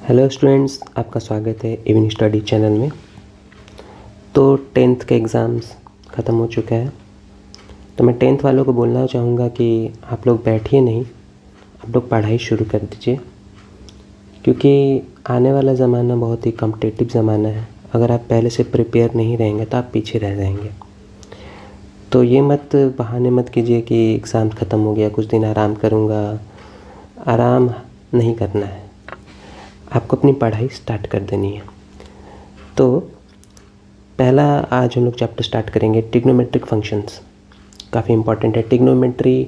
Hello students, आपका स्वागत है इवनिंग स्टडी चैनल में। तो 10th के एग्ज़ाम्स ख़त्म हो चुका है। तो मैं 10th वालों को बोलना चाहूँगा कि आप लोग बैठिए नहीं, आप लोग पढ़ाई शुरू कर दीजिए, क्योंकि आने वाला ज़माना बहुत ही कॉम्पिटिटिव ज़माना है। अगर आप पहले से प्रिपेयर नहीं रहेंगे तो आप पीछे रह जाएंगे। तो ये मत बहाने मत कीजिए कि एग्ज़ाम ख़त्म हो गया, कुछ दिन आराम करूँगा। आराम नहीं करना है, आपको अपनी पढ़ाई स्टार्ट कर देनी है। तो पहला आज हम लोग चैप्टर स्टार्ट करेंगे ट्रिग्नोमेट्रिक फंक्शंस। काफ़ी इम्पॉर्टेंट है ट्रिग्नोमेट्री।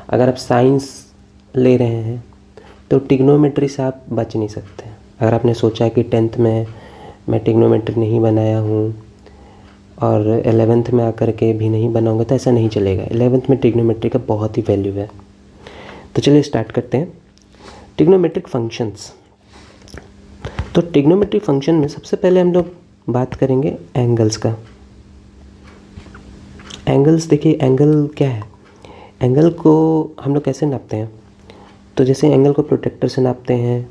अगर आप साइंस ले रहे हैं तो ट्रिग्नोमेट्री से आप बच नहीं सकते। अगर आपने सोचा कि 10th में मैं ट्रिग्नोमेट्री नहीं बनाया हूँ और 11th में आकर के भी नहीं बनाऊँगा, तो ऐसा नहीं चलेगा। 11th में ट्रिग्नोमेट्री का बहुत ही वैल्यू है। तो चलिए स्टार्ट करते हैं ट्रिग्नोमेट्रिक फंक्शंस। तो ट्रिग्नोमेट्रिक फंक्शन में सबसे पहले हम लोग बात करेंगे एंगल्स का। एंगल्स, देखिए एंगल क्या है। एंगल को हम लोग कैसे नापते हैं, तो जैसे एंगल को प्रोट्रैक्टर से नापते हैं,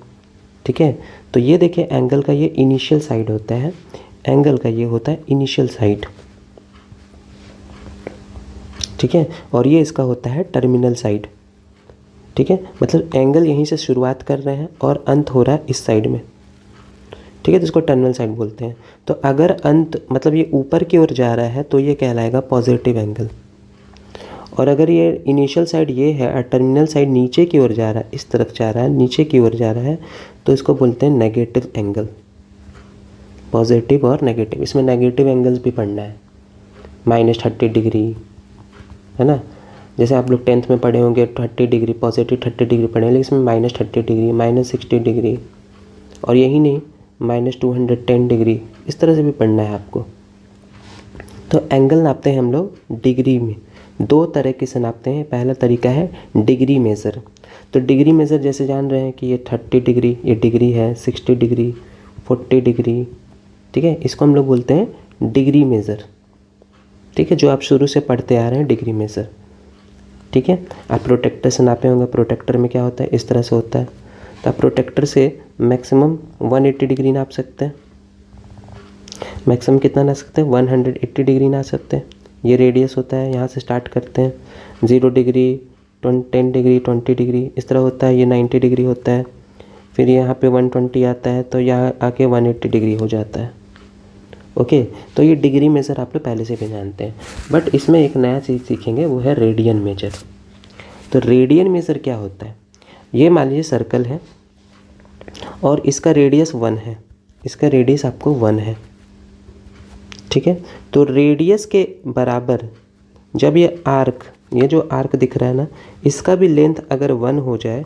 ठीक है। तो ये देखिए एंगल का ये इनिशियल साइड होता है, एंगल का ये होता है इनिशियल साइड, ठीक है। और ये इसका होता है टर्मिनल साइड, ठीक है। मतलब एंगल यहीं से शुरुआत कर रहे हैं और अंत हो रहा है इस साइड में, ठीक है। तो इसको टर्मिनल साइड बोलते हैं। तो अगर अंत मतलब ये ऊपर की ओर जा रहा है तो ये कहलाएगा पॉजिटिव एंगल, और अगर ये इनिशियल साइड ये है और टर्मिनल साइड नीचे की ओर जा रहा है, इस तरफ जा रहा है, नीचे की ओर जा रहा है, तो इसको बोलते हैं नेगेटिव एंगल। पॉजिटिव और नेगेटिव, इसमें नेगेटिव एंगल्स भी पढ़ना है। -30 डिग्री, है ना। जैसे आप लोग 10th में पढ़े होंगे 30 डिग्री, पॉजिटिव 30 डिग्री पढ़े हैं, लेकिन इसमें -30 डिग्री, -60 डिग्री, और यही नहीं -210 डिग्री, इस तरह से भी पढ़ना है आपको। तो एंगल नापते हैं हम लोग डिग्री में। दो तरीके से नापते हैं। पहला तरीका है डिग्री मेज़र। तो डिग्री मेज़र जैसे जान रहे हैं कि ये 30 डिग्री ये डिग्री है, 60 डिग्री, 40 डिग्री, ठीक है। इसको हम लोग बोलते हैं डिग्री मेज़र, ठीक है, जो आप शुरू से पढ़ते आ रहे हैं डिग्री मेज़र, ठीक है। आप प्रोटेक्टर से नापे होंगे। प्रोटेक्टर में क्या होता है, इस तरह से होता है। तो आप प्रोटेक्टर से मैक्सिमम 180 डिग्री नाप सकते हैं। मैक्सिमम कितना नाप सकते हैं, 180 डिग्री नाप सकते हैं। ये रेडियस होता है, यहाँ से स्टार्ट करते हैं 0 डिग्री, 10 डिग्री, 20 डिग्री, इस तरह होता है। ये 90 डिग्री होता है, फिर यहाँ पे 120 आता है, तो यहाँ आके 180 डिग्री हो जाता है। ओके, तो ये डिग्री मेज़र आप लोग पहले से भी जानते हैं। बट इसमें एक नया चीज़ सीखेंगे, वो है रेडियन मेजर। तो रेडियन मेज़र क्या होता है, ये मान लीजिए सर्कल है और इसका रेडियस 1 है, इसका रेडियस आपको 1 है, ठीक है। तो रेडियस के बराबर जब ये आर्क, ये जो आर्क दिख रहा है ना, इसका भी लेंथ अगर 1 हो जाए,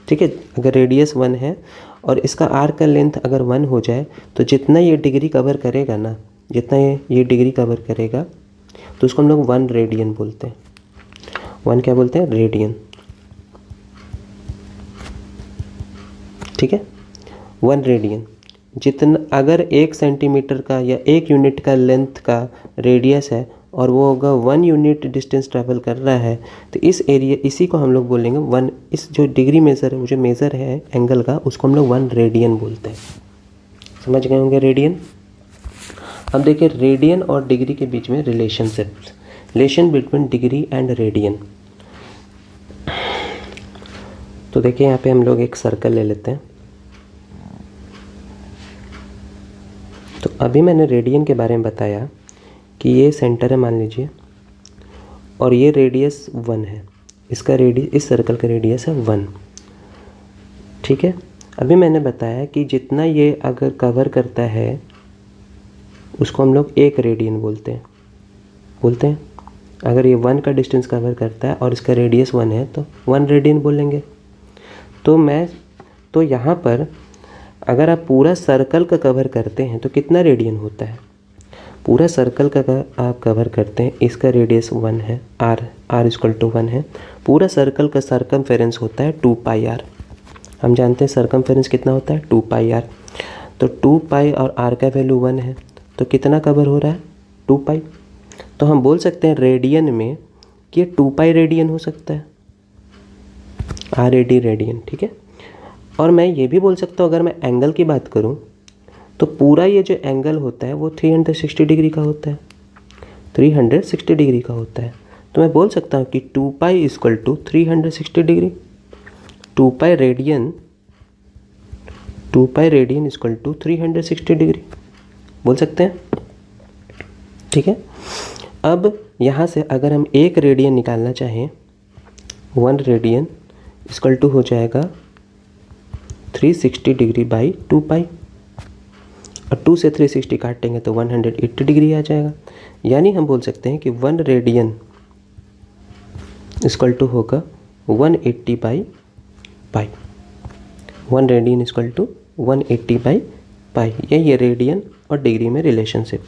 ठीक है। अगर रेडियस 1 है और इसका आर्क का लेंथ अगर 1 हो जाए, तो जितना ये डिग्री कवर करेगा ना, जितना ये डिग्री कवर करेगा, तो उसको हम लोग 1 रेडियन बोलते हैं। 1 क्या बोलते हैं, रेडियन, ठीक है। 1 रेडियन जितना, अगर 1 सेंटीमीटर का या 1 यूनिट का लेंथ का रेडियस है और वो होगा 1 यूनिट डिस्टेंस ट्रैवल कर रहा है, तो इस एरिया, इसी को हम लोग बोलेंगे 1। इस जो डिग्री मेज़र है, वो जो मेज़र है एंगल का, उसको हम लोग 1 रेडियन बोलते हैं। समझ गए होंगे रेडियन। अब देखिए रेडियन और डिग्री के बीच में relationship, relation between degree and radian. तो देखिए यहाँ पे हम लोग एक सर्कल ले लेते हैं। तो अभी मैंने रेडियन के बारे में बताया कि ये सेंटर है मान लीजिए, और ये रेडियस 1 है, इसका रेडियस, इस सर्कल का रेडियस है 1, ठीक है। अभी मैंने बताया कि जितना ये अगर कवर करता है उसको हम लोग 1 रेडियन बोलते हैं। अगर ये 1 का डिस्टेंस कवर करता है और इसका रेडियस 1 है तो 1 रेडियन बोलेंगे। तो यहाँ पर अगर आप पूरा सर्कल का कवर करते हैं तो कितना रेडियन होता है, पूरा सर्कल का आप कवर करते हैं, इसका रेडियस 1 है, r इक्वल टू 1 है। पूरा सर्कल का सर्कमफेरेंस होता है 2 पाई r। हम जानते हैं सर्कमफेरेंस कितना होता है, 2 पाई r। तो 2 पाई और r का वैल्यू 1 है, तो कितना कवर हो रहा है, 2 पाई। तो हम बोल सकते हैं रेडियन में कि ये 2 पाई रेडियन हो सकता है, r AD रेडियन, ठीक है। और मैं ये भी बोल सकता हूँ, अगर मैं एंगल की बात करूँ तो पूरा ये जो एंगल होता है वो 360 डिग्री का होता है, 360 डिग्री का होता है। तो मैं बोल सकता हूँ कि 2 pi equal to 360 degree, 2 pi radian equal to 360 degree बोल सकते हैं। ठीक है, अब यहाँ से अगर हम 1 रेडियन निकालना चाहें, 1 रेडियन इक्वल टू हो जाएगा 360 डिग्री बाई 2 पाई, और 2 से 360 काटेंगे तो 180 डिग्री आ जाएगा। यानी हम बोल सकते हैं कि 1 रेडियन इक्वल टू होगा 180 by pi, 1 radian equal to 180 by pi. यही है रेडियन और डिग्री में रिलेशनशिप।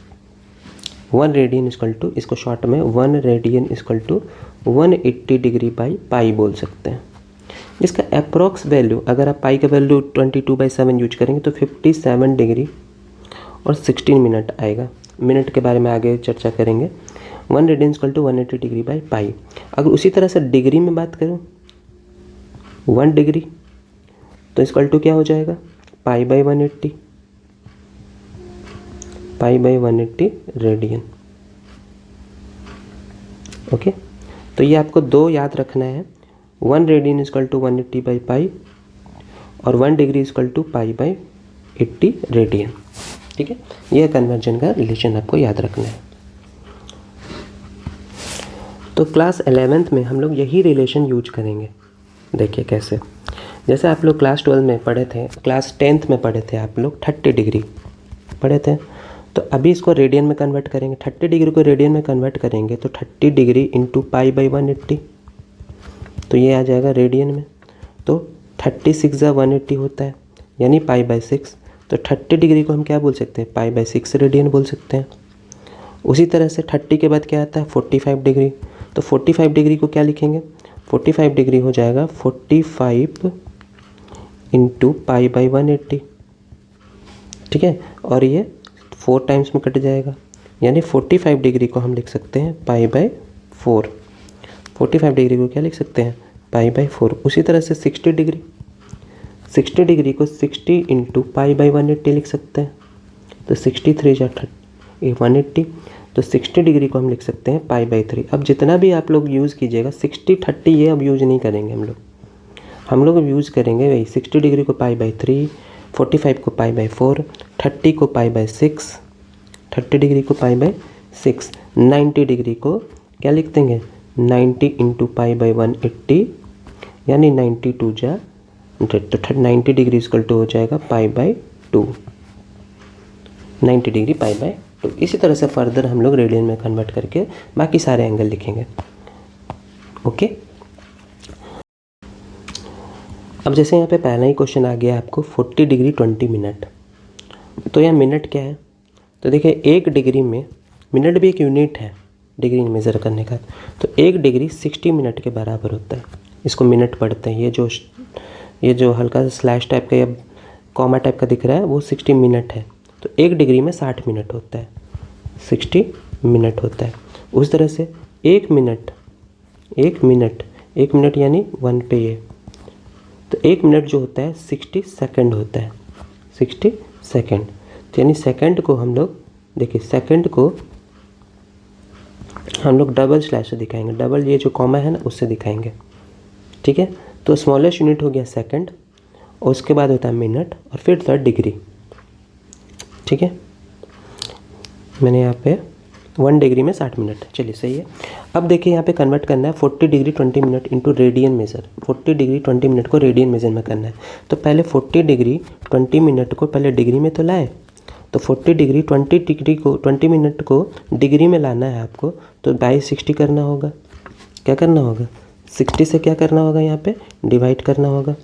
1 रेडियन इक्वल टू, इसको शॉर्ट में 1 radian equal to 180 degree by pi बोल सकते हैं। इसका अप्रॉक्स वैल्यू, अगर आप पाई का वैल्यू 22/7 यूज करेंगे तो 57 डिग्री और 16 मिनट आएगा। मिनट के बारे में आगे चर्चा करेंगे। 1 radian equal to 180 degree by pi. अगर उसी तरह से डिग्री में बात करूँ, 1 डिग्री तो इक्वल टू क्या हो जाएगा, pi by 180, pi by 180 radian. Okay, तो ये आपको 2 याद रखना है, 1 radian equal to 180 by pi और 1 degree equal to pi by 80 radian. ठीक है, यह कन्वर्जन का रिलेशन आपको याद रखना है। तो क्लास 11th में हम लोग यही रिलेशन यूज करेंगे। देखिए कैसे, जैसे आप लोग क्लास 12 में पढ़े थे, क्लास 10th में पढ़े थे आप लोग 30 डिग्री पढ़े थे, तो अभी इसको रेडियन में कन्वर्ट करेंगे। 30 डिग्री को रेडियन में कन्वर्ट करेंगे तो 30 डिग्री इंटू पाई बाई 180, तो ये आ जाएगा रेडियन में। तो 36 × 180 होता है, यानी पाई बाई 6। तो 30 डिग्री को हम क्या बोल सकते हैं, पाई बाई 6 रेडियन बोल सकते हैं। उसी तरह से 30 के बाद क्या आता है, 45 डिग्री। तो 45 डिग्री को क्या लिखेंगे, 45 डिग्री हो जाएगा 45 इंटू पाई बाई 180। ठीक है, और ये 4 टाइम्स में कट जाएगा, यानी 45 डिग्री को हम लिख सकते हैं पाई बाई 4। 45 डिग्री को क्या लिख सकते हैं, पाई बाई 4। उसी तरह से 60 डिग्री, 60 डिग्री को 60 इंटू पाई बाई 180 लिख सकते हैं। तो 63 × 180, तो 60 डिग्री को हम लिख सकते हैं पाई बाई 3। अब जितना भी आप लोग यूज़ कीजिएगा, 60 30 ये अब यूज़ नहीं करेंगे हम लोग यूज़ करेंगे वही 60 डिग्री को पाई बाई 3, 45 को पाई बाई 4, 30 को पाई बाई 6, 30 डिग्री को पाई बाई 6, 90 डिग्री को क्या लिख देंगे, 90 इंटू पाई बाई 180, यानी 92 जा 100, तो 90 डिग्री इक्वल टू हो जाएगा pi by 2, 90 degree pi by 2। इसी तरह से फर्दर हम लोग रेडियन में कन्वर्ट करके बाकी सारे एंगल लिखेंगे। ओके, अब जैसे यहाँ पे पहला ही क्वेश्चन आ गया आपको 40 डिग्री 20 मिनट। तो यहाँ मिनट क्या है, तो देखिए 1 डिग्री में, मिनट भी एक यूनिट है डिग्री मेज़र करने का, तो 1 डिग्री 60 मिनट के बराबर होता है। इसको मिनट पढ़ते हैं। ये जो हल्का सा स्लैश टाइप का या कॉमा टाइप का दिख रहा है वो 60 मिनट है। तो 1 डिग्री में 60 मिनट होता है, 60 मिनट होता है। उस तरह से 1 मिनट यानी 1 पे ये, तो 1 मिनट जो होता है 60 सेकंड होता है, 60 सेकंड। तो यानी सेकंड को हम लोग, देखिए सेकंड को हम लोग डबल स्लैश से दिखाएंगे, डबल ये जो कॉमा है ना उससे दिखाएंगे। ठीक है, तो स्मॉलेस्ट यूनिट हो गया सेकंड, और उसके बाद होता है मिनट, और फिर होता है डिग्री। ठीक है, मैंने यहाँ पे 1 डिग्री में 60 मिनट, चलिए सही है। अब देखिए यहाँ पे कन्वर्ट करना है 40 degree 20 minute into radian measure. 40 degree 20 minute को रेडियन मेज़र में करना है, तो पहले 40 डिग्री 20 मिनट को पहले डिग्री में तो लाए, तो 40 डिग्री 20 मिनट को डिग्री में लाना है आपको, तो बाई 60 करना होगा। क्या करना होगा, 60 से क्या करना होगा, यहाँ पे डिवाइड करना होगा।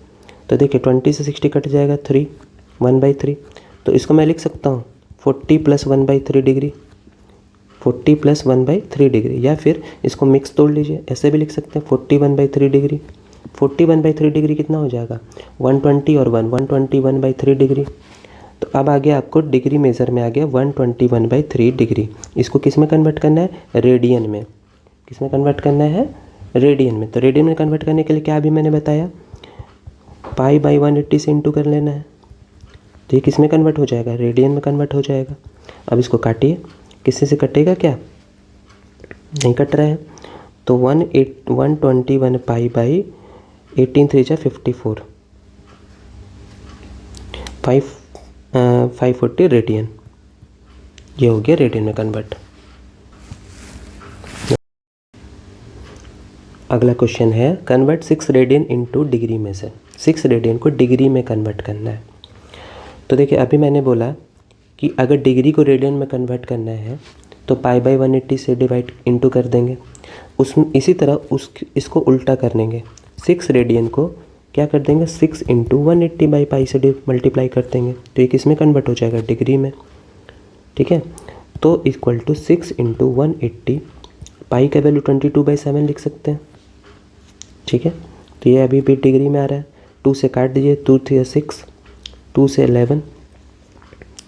तो देखिए 20 से 60 कट जाएगा 3, 1/3। तो इसको मैं लिख सकता हूँ 40 + 1/3 डिग्री, 40 + 1/3 डिग्री, या फिर इसको मिक्स तोड़ लीजिए, ऐसे भी लिख सकते हैं 40 1/3 डिग्री। 40 1/3 डिग्री कितना हो जाएगा, 120 और 120 1/3 डिग्री। तो अब आ गया आपको डिग्री मेज़र में आ गया 120 1/3 डिग्री। इसको किस में कन्वर्ट करना है, रेडियन में। किस में कन्वर्ट करना है, रेडियन में। तो रेडियन में कन्वर्ट करने के लिए क्या अभी मैंने बताया, पाई बाई 180 से इंटू कर लेना है, तो ये किस में कन्वर्ट हो जाएगा, रेडियन में कन्वर्ट हो जाएगा। अब इसको काटिए, किससे से कटेगा, क्या नहीं कट रहा है, तो 121 पाई बाई 18 3 जा 54, 540 रेडियन, ये हो गया रेडियन में कन्वर्ट। अगला क्वेश्चन है कन्वर्ट 6 रेडियन इनटू डिग्री में से 6 रेडियन को डिग्री में कन्वर्ट करना है। तो देखिए अभी मैंने बोला कि अगर डिग्री को रेडियन में कन्वर्ट करना है तो पाई बाई 180 से डिवाइड इनटू कर देंगे, इसी तरह इसको उल्टा कर देंगे, 6 रेडियन को क्या कर देंगे 6 इंटू 180 बाई पाई से मल्टीप्लाई कर देंगे, तो ये किस में कन्वर्ट हो जाएगा, डिग्री में। ठीक है, तो इक्वल टू 6 इंटू 180, पाई का वैल्यू 22/7 लिख सकते हैं। ठीक है, तो ये अभी भी डिग्री में आ रहा है, 2 से काट दीजिए, 2 3 6, 2 से 11।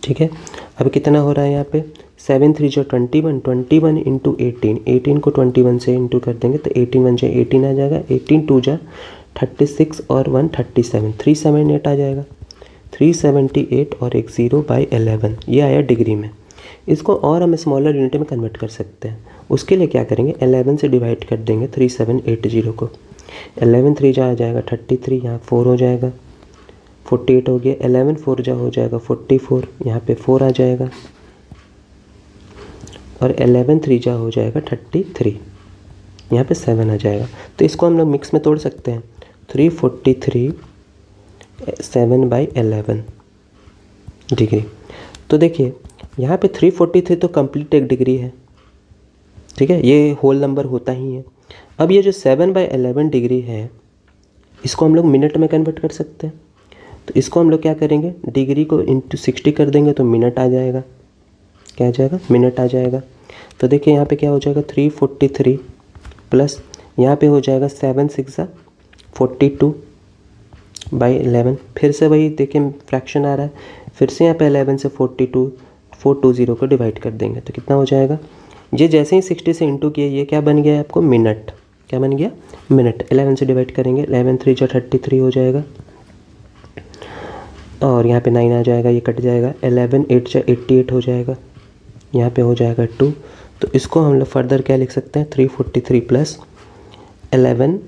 ठीक है, अब कितना हो रहा है यहाँ पे, 7 3 जो 21 इंटू 18 को 21 से इंटू कर देंगे तो 18 1 से 18 आ जाएगा, 18 2 जा 36 और 1 37, 378 आ जाएगा, 378 और एक 0/11, ये आया डिग्री में। इसको और हम स्मॉलर यूनिट में कन्वर्ट कर सकते हैं, उसके लिए क्या करेंगे 11 से डिवाइड कर देंगे 3780 को, 11 3 जा आ जाएगा 33, यहाँ 4 हो जाएगा 48 हो गया, 11 4 जा हो जाएगा 44, यहाँ पे 4 आ जाएगा, और 11 3 जा हो जाएगा 33, यहाँ पे 7 आ जाएगा। तो इसको हम लोग मिक्स में तोड़ सकते हैं, 343 7/11 डिग्री। तो देखिए यहाँ पे 343 तो कंप्लीट एक डिग्री है। ठीक है, ये होल नंबर होता ही है। अब ये जो 7/11 डिग्री है इसको हम लोग मिनट में कन्वर्ट कर सकते हैं, तो इसको हम लोग क्या करेंगे, डिग्री को इंटू 60 कर देंगे तो मिनट आ जाएगा, क्या आ जाएगा, मिनट आ जाएगा। तो देखिए यहाँ पे क्या हो जाएगा 343 प्लस यहाँ पे हो जाएगा 7 6 42/11, फिर से वही देखिए फ्रैक्शन आ रहा है, फिर से यहाँ पे 11 से 420 को डिवाइड कर देंगे तो कितना हो जाएगा, ये जैसे ही 60 से इंटू किए ये क्या बन गया आपको, मिनट, क्या बन गया, मिनट। 11 से डिवाइड करेंगे, 11 3 जो 33 हो जाएगा, और यहाँ पे 9 आ जाएगा, ये कट जाएगा, 11 8 जो 88 हो जाएगा, यहाँ पे हो जाएगा 2। तो इसको हम लोग फर्दर क्या लिख सकते हैं, 343 प्लस 11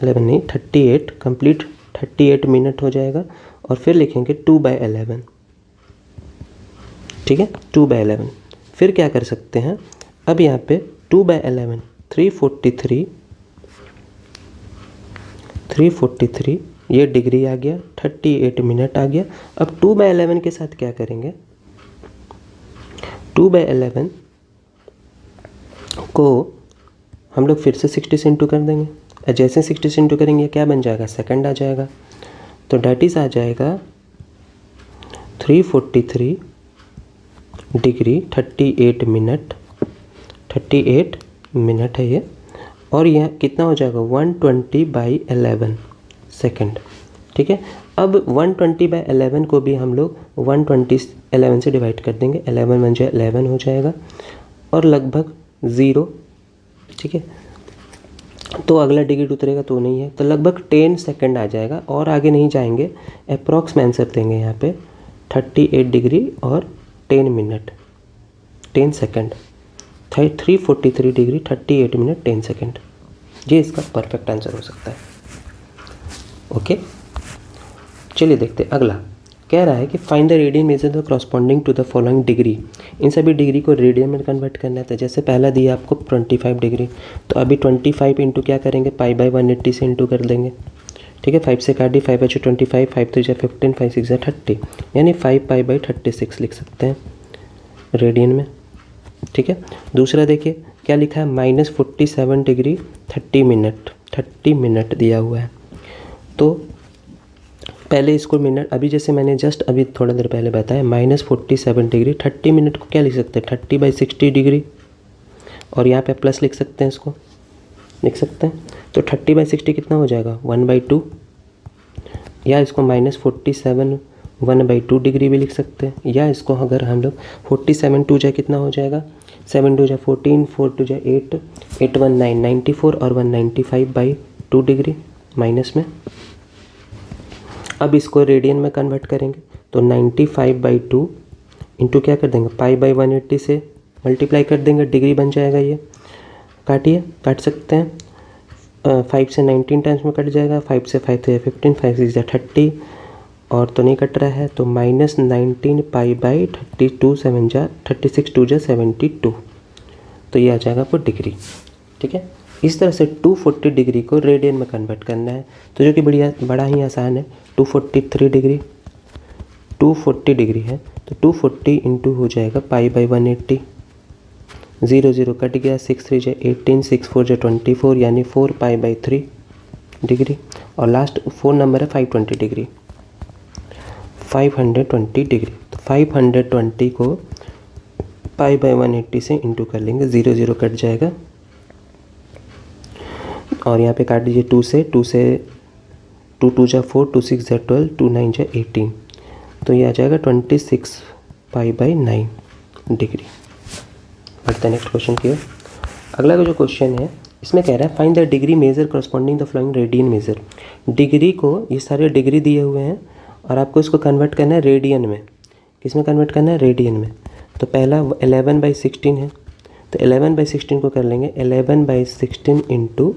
नहीं 38, कंप्लीट 38 मिनट हो जाएगा, और फिर लिखेंगे 2/11। ठीक है, 2/11। फिर क्या कर सकते हैं, अब यहाँ पे 2/11, 343 ये डिग्री आ गया, 38 मिनट आ गया। अब 2/11 के साथ क्या करेंगे, 2/11 को हम लोग फिर से 60 से इंटू कर देंगे, जैसे 60 से इंटू करेंगे क्या बन जाएगा, सेकंड आ जाएगा, तो डैट इज़ आ जाएगा 343 डिग्री 38 मिनट है ये, और यह कितना हो जाएगा 120/11 सेकंड। ठीक है, अब 120/11 को भी हम लोग 120 से डिवाइड कर देंगे, 11 1 जा 11 हो जाएगा, और लगभग 0। ठीक है, तो अगला डिग्री उतरेगा तो नहीं है, तो लगभग 10 सेकंड आ जाएगा, और आगे नहीं जाएंगे, अप्रॉक्स में आंसर देंगे यहाँ पे 38 डिग्री और 10 minute 10 second, 343 degree 38 minute 10 second, ये इसका परफेक्ट आंसर हो सकता है। ओके, चलिए देखते हैं अगला। कह रहा है कि find the radian measure the corresponding to the following degree. इन सभी डिग्री को रेडियन में कन्वर्ट करना है, तो जैसे पहला दिया आपको 25 डिग्री, तो अभी 25 इंटू क्या करेंगे, पाई बाई 180 से इंटू कर देंगे। ठीक है, 5 से काट दी, 5 बचे 25, 5 3 जा 15, 5 6 जा 30, यानी 5 पाई बाई 36 लिख सकते हैं रेडियन में। ठीक है, दूसरा देखिए क्या लिखा है, -47 डिग्री 30 मिनट दिया हुआ है। तो पहले इसको मिनट, अभी जैसे मैंने जस्ट अभी थोड़ा देर पहले बताया, -47 डिग्री 30 मिनट को क्या लिख सकते हैं, 30/60 डिग्री, और यहाँ पे प्लस लिख सकते हैं, इसको लिख सकते हैं, तो 30/60 कितना हो जाएगा 1/2, या इसको -47 1/2 डिग्री भी लिख सकते हैं, या इसको अगर हम लोग 47 2 जा कितना हो जाएगा, 7 2 जा 14, 4 2 जा 8, 8 1 9 94, और 195/2 डिग्री माइनस में। अब इसको रेडियन में कन्वर्ट करेंगे तो 95/2 इंटू क्या कर देंगे π/180 से मल्टीप्लाई कर देंगे, डिग्री बन जाएगा ये। काटिए, काट सकते हैं। 5 से 19 टाइम्स में कट जाएगा, 5 से 5 3 15, 5 6 30 और तो नहीं कट रहा है, तो -19 π/32 7 जा 36 2 जा 72, तो ये आ जाएगा आपको डिग्री। ठीक है, इस तरह से 240 डिग्री को रेडियन में कन्वर्ट करना है, तो जो कि बड़ा ही आसान है। 243 डिग्री 240 डिग्री है, तो 240 इंटू हो जाएगा π/180, 0 0 कट गया, 6 3 जा 18, 6 4 जा 24, यानी 4 π/3 डिग्री। और लास्ट 4 नंबर है 520 डिग्री, 520 डिग्री। तो 520 को π/180 से इंटू कर लेंगे, 0 0 कट जाएगा और यहाँ पे काट दीजिए 2 से 2 2 जा 4, 2 6 जा 12, 2 9 जा 18, तो ये आ जाएगा 26 π/9 डिग्री। बढ़ते हैं नेक्स्ट क्वेश्चन की ओर। अगला जो क्वेश्चन है इसमें कह रहा है find the degree measure corresponding the following radian measure. Degree को, ये सारे डिग्री दिए हुए हैं और आपको इसको कन्वर्ट करना है रेडियन में। किस में कन्वर्ट करना है? रेडियन में। तो पहला 11/16 है, तो 11/16 को कर लेंगे 11/16 इंटू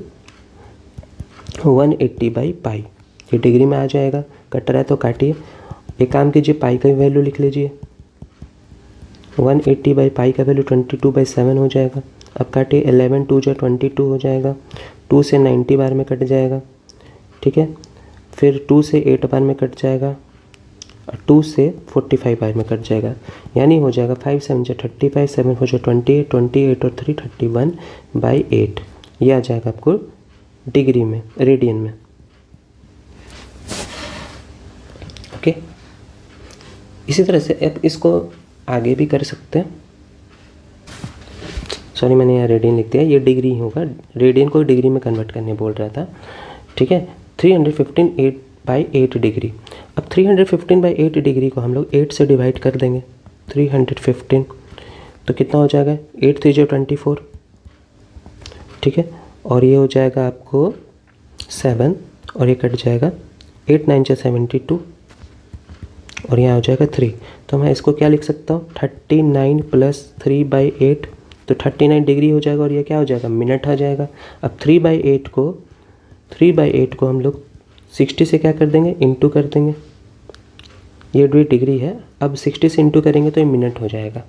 180/π, ये डिग्री में आ जाएगा। कट रहा है तो काटिए। एक काम कीजिए, पाई का वैल्यू लिख लीजिए। 180/π का वैल्यू 22/7 हो जाएगा। अब काटिए, 11 2 जा 22 हो जाएगा, 2 से 90 बार में कट जाएगा। ठीक है, फिर 2 से 8 बार में कट जाएगा और 2 से 45 बार में कट जाएगा, यानी हो जाएगा 5 7 जा 35, 7 4 जा 28, 28 और 3 31/8, ये आ जाएगा आपको डिग्री में, रेडियन में। ओके, इसी तरह से अब इसको आगे भी कर सकते हैं। सॉरी, मैंने यहाँ रेडियन लिख दिया, ये डिग्री होगा। रेडियन को डिग्री में कन्वर्ट करने बोल रहा था। ठीक है, 315/8 डिग्री। अब 315/8 डिग्री को हम लोग 8 से डिवाइड कर देंगे। 315 तो कितना हो जाएगा? 8 3 जा 24। ठीक है, और ये हो जाएगा आपको 7 और ये कट जाएगा, 8 9 जा 72 और यहाँ हो जाएगा 3। तो मैं इसको क्या लिख सकता हूँ? 39 + 3/8, तो 39 डिग्री हो जाएगा और ये क्या हो जाएगा? मिनट आ जाएगा। अब 3/8 को हम लोग 60 से क्या कर देंगे? इंटू कर देंगे। ये डिग्री है, अब 60 से इंटू करेंगे तो ये मिनट हो जाएगा।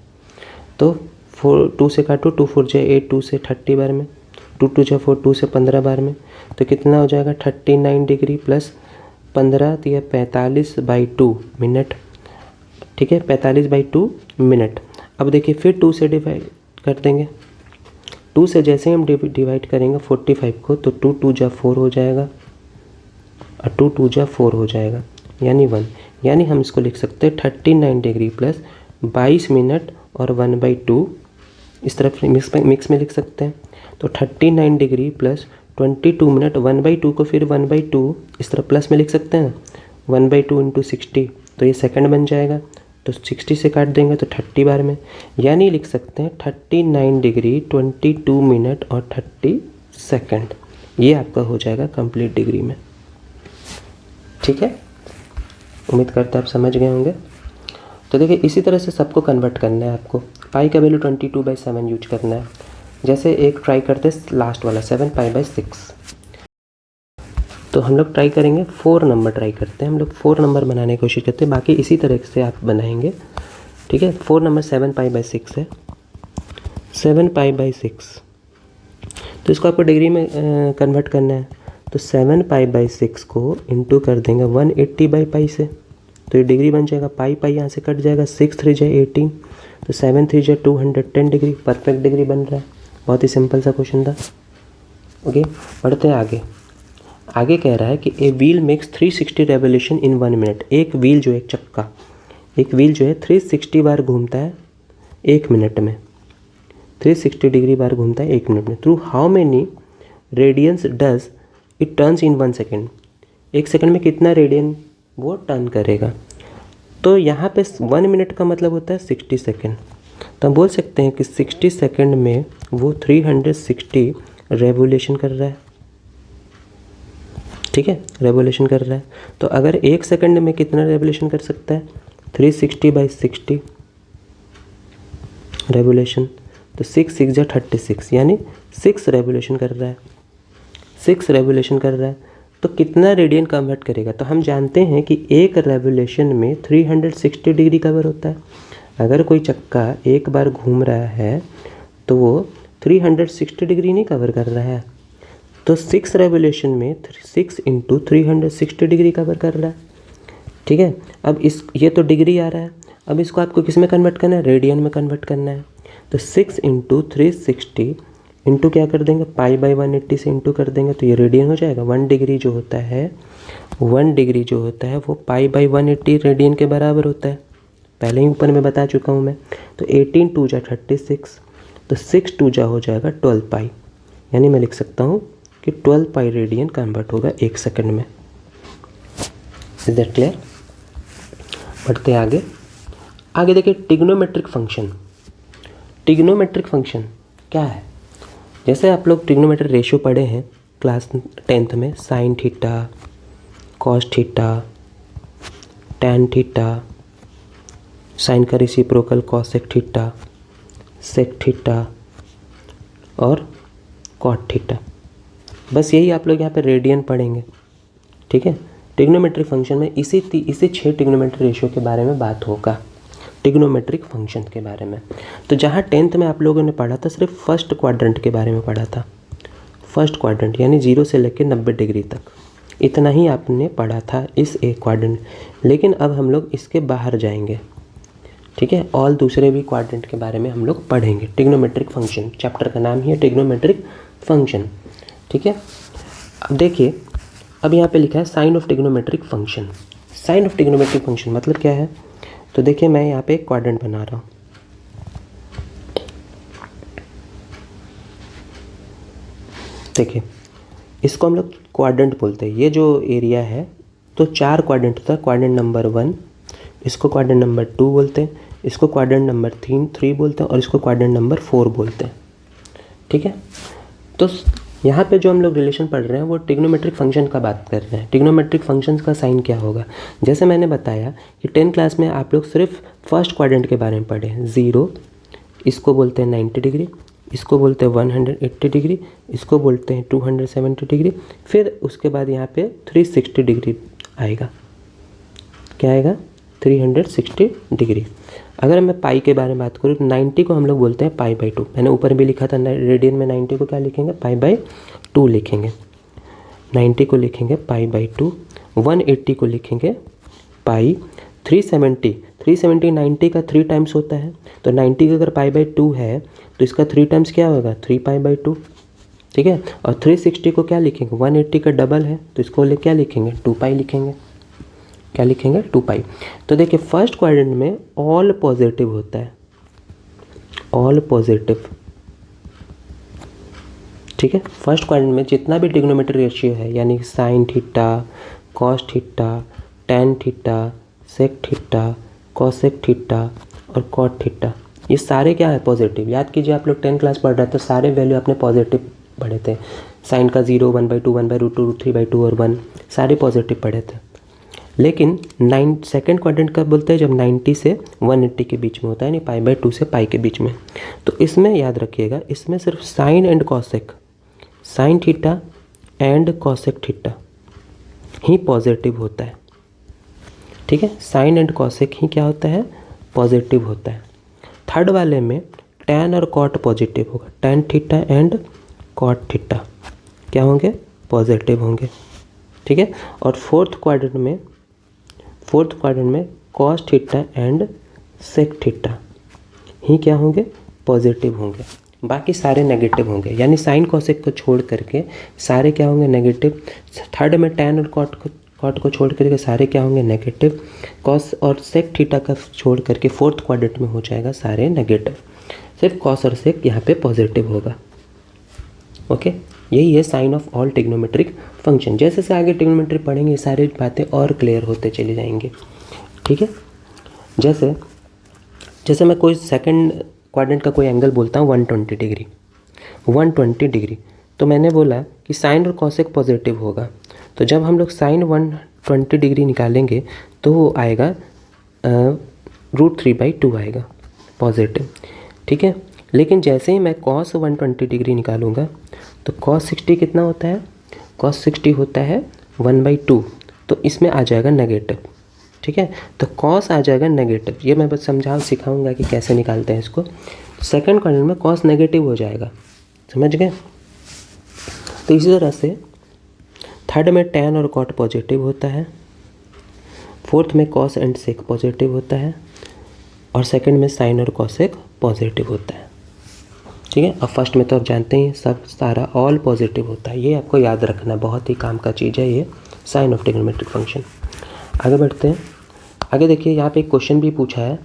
तो 2 से काटो, 2 4 जा 8, 2 से 30 बार में, 2 2 जा 4, 2 से 15 बार में, तो कितना हो जाएगा? 39 डिग्री प्लस 15 तो यह 45/2 मिनट। ठीक है, 45/2 मिनट। अब देखिए फिर 2 से डिवाइड कर देंगे। 2 से जैसे हम डिवाइड करेंगे 45 को, तो 2 2 जा 4 हो जाएगा और 2 2 जा 4 हो जाएगा, यानी 1। यानी हम इसको लिख सकते हैं 39 डिग्री प्लस 22 मिनट और 1/2, इस तरफ मिक्स में लिख सकते हैं। तो 39 डिग्री प्लस 22 मिनट, 1/2 को फिर 1/2 इस तरह प्लस में लिख सकते हैं, 1/2 इंटू 60, तो ये सेकंड बन जाएगा। तो 60 से काट देंगे तो 30 बार में, यानी लिख सकते हैं 39 डिग्री 22 मिनट और 30 सेकंड। ये आपका हो जाएगा कंप्लीट डिग्री में। ठीक है, उम्मीद करते हैं आप समझ गए होंगे। तो देखिए इसी तरह से सबको कन्वर्ट करना है आपको। पाई का वैल्यू 22/7 यूज करना है। जैसे एक ट्राई करते हैं लास्ट वाला 7π/6, तो हम लोग ट्राई करेंगे 4 नंबर ट्राई करते हैं। हम लोग 4 नंबर बनाने की कोशिश करते हैं, बाकी इसी तरह से आप बनाएंगे। ठीक है, 4 नंबर 7π/6 है, 7π/6, तो इसको आपको डिग्री में कन्वर्ट करना है। तो 7π/6 को इंटू कर देंगे 180/π से, तो ये डिग्री बन जाएगा। पाई यहाँ से कट जाएगा, 6 3 जा 18, तो 7 3 जा 210 डिग्री, परफेक्ट डिग्री बन रहा है। बहुत ही सिंपल सा क्वेश्चन था। ओके, बढ़ते हैं आगे। आगे कह रहा है कि a wheel makes 360 revolution in 1 minute. एक व्हील जो है, एक व्हील जो है 360 बार घूमता है 1 मिनट में, 360 डिग्री बार घूमता है 1 मिनट में। Through how many radians does it turns in 1 second. 1 second में कितना रेडियन वो टर्न करेगा। तो यहाँ पे 1 मिनट का मतलब होता है 60 सेकेंड। तो हम बोल सकते हैं कि 60 सेकेंड में वो 360 रेवोल्यूशन कर रहा है। ठीक है, रेवोल्यूशन कर रहा है। तो अगर 1 सेकंड में कितना रेवोल्यूशन कर सकता है, 360/60 रेवोल्यूशन। तो 6 6 36 यानी 6 रेवोल्यूशन कर रहा है, 6 रेवोल्यूशन कर रहा है। तो कितना रेडियन कन्वर्ट करेगा, तो हम जानते हैं कि एक रेवोल्यूशन में 360 डिग्री कवर होता है। अगर कोई चक्का एक बार घूम रहा है तो वो 360 डिग्री नहीं कवर कर रहा है, तो 6 रेवोल्यूशन में 6 × 360 डिग्री कवर कर रहा है। ठीक है, अब ये तो डिग्री आ रहा है, अब इसको आपको किस में कन्वर्ट करना है, रेडियन में कन्वर्ट करना है। तो 6 × 360 इंटू क्या कर देंगे, π/180 से इंटू कर देंगे तो ये रेडियन हो जाएगा। 1 डिग्री जो होता है, 1 डिग्री जो होता है वो π/180 रेडियन के बराबर होता है, पहले ही ऊपर में बता चुका हूँ मैं। तो 18 2 जा 36, तो 6 2 जा हो जाएगा 12 पाई, यानी मैं लिख सकता हूँ कि 12 पाई रेडियन कन्वर्ट होगा 1 सेकंड में। Is that clear? बढ़ते आगे। आगे देखिए ट्रिग्नोमेट्रिक फंक्शन। ट्रिग्नोमेट्रिक फंक्शन क्या है, जैसे आप लोग ट्रिग्नोमेट्रिक रेशियो पढ़े हैं क्लास 10th में, sine theta, cos theta, tan theta, sine का reciprocal cosec theta, sec theta और कॉट थीटा। बस यही आप लोग यहाँ पे रेडियन पढ़ेंगे। ठीक है, ट्रिग्नोमेट्रिक फंक्शन में इसी 6 ट्रिग्नोमेट्रिक रेशियो के बारे में बात होगा, ट्रिग्नोमेट्रिक फंक्शन के बारे में। तो जहाँ 10th में आप लोगों ने पढ़ा था सिर्फ फर्स्ट क्वाड्रेंट के बारे में पढ़ा था, फर्स्ट क्वाड्रेंट यानी 0 से लेकर 90 डिग्री तक, इतना ही आपने पढ़ा था इस एक क्वाड्रेंट। लेकिन अब हम लोग इसके बाहर जाएंगे। ठीक है, और दूसरे भी क्वाड्रेंट के बारे में हम लोग पढ़ेंगे। ट्रिग्नोमेट्रिक फंक्शन, चैप्टर का नाम ही है ट्रिग्नोमेट्रिक फंक्शन। ठीक है, अब देखिए, अब यहाँ पे लिखा है sign of trigonometric function. Sign of trigonometric function मतलब क्या है, तो देखिए मैं यहाँ पे एक क्वाड्रेंट बना रहा हूँ। देखिए इसको हम लोग क्वाड्रेंट बोलते हैं। ये जो एरिया है तो 4 क्वाड्रेंट होता है, क्वाड्रेंट नंबर 1, इसको क्वाड्रेंट नंबर 2 बोलते हैं, इसको क्वाड्रेंट नंबर 3 बोलते हैं और इसको क्वाड्रेंट नंबर 4 बोलते हैं। ठीक है, तो यहाँ पे जो हम लोग रिलेशन पढ़ रहे हैं वो ट्रिग्नोमेट्रिक फंक्शन का बात कर रहे हैं। ट्रिग्नोमेट्रिक फंक्शंस का साइन क्या होगा, जैसे मैंने बताया कि 10th क्लास में आप लोग सिर्फ फर्स्ट क्वाड्रेंट के बारे में पढ़े हैं। 0 इसको बोलते हैं 90 डिग्री, इसको बोलते हैं 180 डिग्री, इसको बोलते हैं 270 डिग्री, फिर उसके बाद यहाँ पे 360 डिग्री आएगा। क्या आएगा, 360 डिग्री। अगर मैं पाई के बारे में बात करूँ तो 90 को हम लोग बोलते हैं π/2। मैंने ऊपर भी लिखा था रेडियन में 90 को क्या लिखेंगे, π/2 लिखेंगे। 90 को लिखेंगे π/2, 180 को लिखेंगे पाई, 370 90 का 3 टाइम्स होता है, तो 90 का अगर π/2 है तो इसका 3 टाइम्स क्या होगा, 3π/2। ठीक है, और 360 को क्या लिखेंगे, 180 का डबल है तो इसको क्या लिखेंगे, 2π लिखेंगे। क्या लिखेंगे, 2π। तो देखिए फर्स्ट क्वाड्रेंट में ऑल पॉजिटिव होता है, ऑल पॉजिटिव। ठीक है, फर्स्ट क्वाड्रेंट में जितना भी ट्रिग्नोमेट्रिक रेशियो है यानी sine theta, cos theta, tan theta, sec theta, cosec theta और कॉट थीटा, ये सारे क्या है, पॉजिटिव। याद कीजिए आप लोग 10th क्लास पढ़ रहे थे तो सारे वैल्यू आपने पॉजिटिव पढ़े थे। साइन का 0, 1/2, 1/√2, 3/2 और 1 सारे पॉजिटिव पढ़े थे। लेकिन सेकंड क्वाड्रेंट कब बोलते हैं, जब 90 से 180 के बीच में होता है, यानी π/2 से पाई के बीच में। तो इसमें याद रखिएगा, इसमें सिर्फ sine and cosec, sine theta and cosec theta ही पॉजिटिव होता है। ठीक है, साइन एंड कॉसेक ही क्या होता है, पॉजिटिव होता है। थर्ड वाले में टैन और कॉट पॉजिटिव होगा, tan theta and cot theta क्या होंगे, पॉजिटिव होंगे। ठीक है, और फोर्थ क्वाड्रेंट में cos theta and sec theta ही क्या होंगे, पॉजिटिव होंगे, बाकी सारे नेगेटिव होंगे। यानी साइन कॉसेक को छोड़ करके सारे क्या होंगे, नेगेटिव। थर्ड में टैन और कॉट को छोड़ करके सारे क्या होंगे, नेगेटिव। कॉस और सेक थीटा का छोड़ करके फोर्थ क्वाड्रेंट में हो जाएगा सारे नेगेटिव, सिर्फ कॉस और सेक यहाँ पे पॉजिटिव होगा। ओके, यही है sign of all trigonometric function. जैसे से आगे ट्रिग्नोमेट्री पढ़ेंगे ये सारी बातें और क्लियर होते चली जाएंगी। ठीक है, जैसे मैं कोई सेकंड क्वाड्रेंट का कोई एंगल बोलता हूँ 120 डिग्री, 120 डिग्री, तो मैंने बोला कि साइन और कॉसेक पॉजिटिव होगा, तो जब हम लोग साइन 120 डिग्री निकालेंगे तो वो आएगा √3/2 आएगा पॉजिटिव, ठीक है। लेकिन जैसे ही मैं कॉस 120 डिग्री निकालूंगा तो कॉस 60 कितना होता है, कॉस 60 होता है 1/2, तो इसमें आ जाएगा नेगेटिव, ठीक है। तो कॉस आ जाएगा नेगेटिव, ये मैं बस सिखाऊंगा कि कैसे निकालते हैं इसको। सेकंड क्वाड्रेंट में कॉस नेगेटिव हो जाएगा, समझ गए। तो इसी तरह से थर्ड में टैन और कॉट पॉजिटिव होता है, फोर्थ में कॉस एंड सेक पॉजिटिव होता है, और सेकंड में साइन और कॉसेक पॉजिटिव होता है, ठीक है। और फर्स्ट में तो आप जानते हैं सब सारा ऑल पॉजिटिव होता है, ये आपको याद रखना, बहुत ही काम का चीज़ है ये साइन ऑफ ट्रिग्नोमेट्रिक फंक्शन। आगे बढ़ते हैं। आगे देखिए यहाँ पे एक क्वेश्चन भी पूछा है